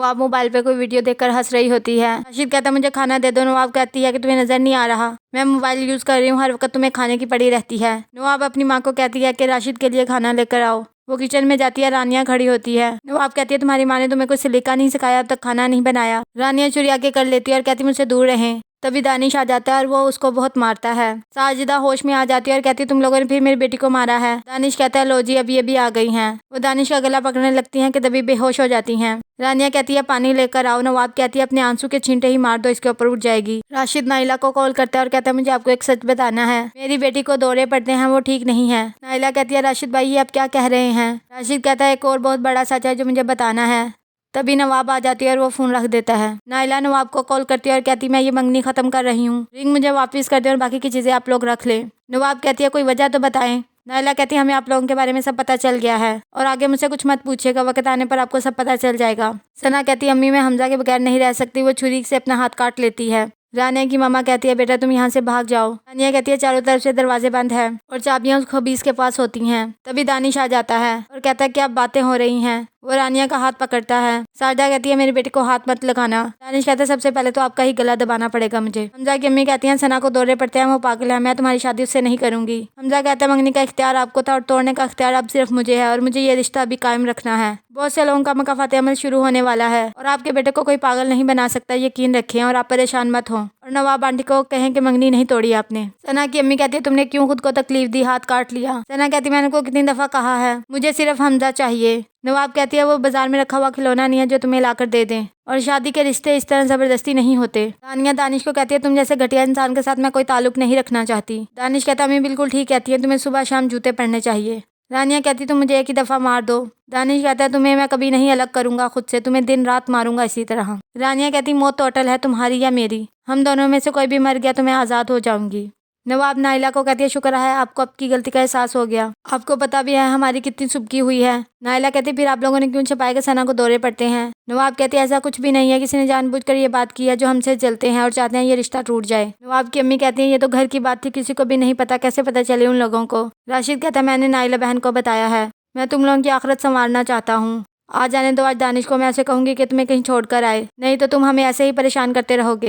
नवाब mobile पे कोई video देखकर हंस रही होती है। राशिद कहता है मुझे खाना दे दो। नवाब कहती है कि तुम्हें नजर नहीं आ रहा, मैं मोबाइल यूज कर रही हूँ, हर वक्त तुम्हें खाने की पड़ी रहती है। नवाब अपनी माँ को कहती है कि राशिद के लिए खाना लेकर आओ। वो किचन में जाती है, रानिया खड़ी होती है। नवाब कहती है तुम्हारी माँ ने तुम्हें कुछ सलीका नहीं सिखाया, अब तक खाना नहीं बनाया। रानिया चुरी आके कर लेती है और कहती मुझसे दूर रहें। तभी दानिश आ जाता है और वो उसको बहुत मारता है। साजिदा होश में आ जाती है और कहती है तुम लोगों ने फिर मेरी बेटी को मारा है। दानिश कहता है लो जी अभी अभी आ गई हैं। वो दानिश का गला पकड़ने लगती हैं कि तभी बेहोश हो जाती हैं। रानिया कहती है पानी लेकर आओ। नवाब कहती है अपने आंसू के छींटे ही मार दो, इसके ऊपर उठ जाएगी। राशिद नाइला को कॉल करता है और कहता है मुझे आपको एक सच बताना है, मेरी बेटी को दौरे पड़ते हैं, वो ठीक नहीं है। नाइला कहती है राशिद भाई ये आप क्या कह रहे हैं। राशिद कहता है एक और बहुत बड़ा सच है जो मुझे बताना है। तभी नवाब आ जाती है और वो फोन रख देता है। नाइला नवाब को कॉल करती है और कहती मैं ये मंगनी खत्म कर रही हूँ, रिंग मुझे वापस कर दे और बाकी की चीजें आप लोग रख ले। नवाब कहती है कोई वजह तो बताएं। नाइला कहती है हमें आप लोगों के बारे में सब पता चल गया है और आगे मुझसे कुछ मत पूछेगा, वक्त आने पर आपको सब पता चल जाएगा। सना कहती है अम्मी मैं हमजा के बगैर नहीं रह सकती। वो छुरी से अपना हाथ काट लेती है। रानिया की मामा कहती है बेटा तुम यहाँ से भाग जाओ। रानिया कहती है चारों तरफ से दरवाजे बंद है और चाबियां उस खबीज के पास होती हैं। तभी दानिश आ जाता है और कहता है क्या बातें हो रही हैं। वो रानिया का हाथ पकड़ता है। साजदा कहती है मेरी बेटी को हाथ मत लगाना। दानिश कहता है सबसे पहले तो आपका ही गला दबाना पड़ेगा मुझे। हमजा की अम्मी कहती हैं सना को दौरे पड़ते हैं, वो पागल है, मैं तुम्हारी शादी उससे नहीं करूंगी। हमजा कहता है मंगनी का इख्तियार आपको था और तोड़ने का इख्तियार अब सिर्फ मुझे है और मुझे ये रिश्ता अभी कायम रखना है। बहुत से लोगों का मकाफाती अमल शुरू होने वाला है और आपके बेटे को कोई पागल नहीं बना सकता, यकीन रखें और आप परेशान मत हो। और नवाब आंटी को कहें कि मंगनी नहीं तोड़ी आपने। सना की अम्मी कहती है तुमने क्यों खुद को तकलीफ दी, हाथ काट लिया। सना कहती मैंने को कितनी दफा कहा है मुझे सिर्फ हमजा चाहिए। नवाब कहती है वो बाजार में रखा हुआ खिलौना नहीं है जो तुम्हें लाकर दे दें और शादी के रिश्ते इस तरह जबरदस्ती नहीं होते। दानिया दानिश को कहती है तुम जैसे घटिया इंसान के साथ मैं कोई ताल्लुक नहीं रखना चाहती। दानिश कहता मैं बिल्कुल ठीक कहती है, तुम्हें सुबह शाम जूते पहनने चाहिए। रानिया कहती तुम मुझे एक ही दफा मार दो। दानिश कहता है तुम्हें मैं कभी नहीं अलग करूंगा खुद से, तुम्हें दिन रात मारूंगा इसी तरह। रानिया कहती मौत तो अटल है, तुम्हारी या मेरी, हम दोनों में से कोई भी मर गया तो मैं आज़ाद हो जाऊंगी। नवाब नाइला को कहती है शुक्र है आपको आपकी गलती का एहसास हो गया, आपको पता भी है हमारी कितनी सुबकी हुई है। नाइला कहती फिर आप लोगों ने क्यों छुपाया कि सना को दौरे पड़ते हैं। नवाब कहती है ऐसा कुछ भी नहीं है, किसी ने जानबूझकर ये बात की है जो हमसे जलते हैं और चाहते हैं ये रिश्ता टूट जाए। नवाब की अम्मी कहती है ये तो घर की बात थी, किसी को भी नहीं पता, कैसे पता चले उन लोगों को। राशिद कहता है मैंने नाइला बहन को बताया है, मैं तुम लोगों की आखिरत संवारना चाहता हूँ। आ जाने दो आज दानिश को, मैं ऐसे कहूंगी कि तुम्हें कहीं छोड़ कर आए, नहीं तो तुम हमें ऐसे ही परेशान करते रहोगे।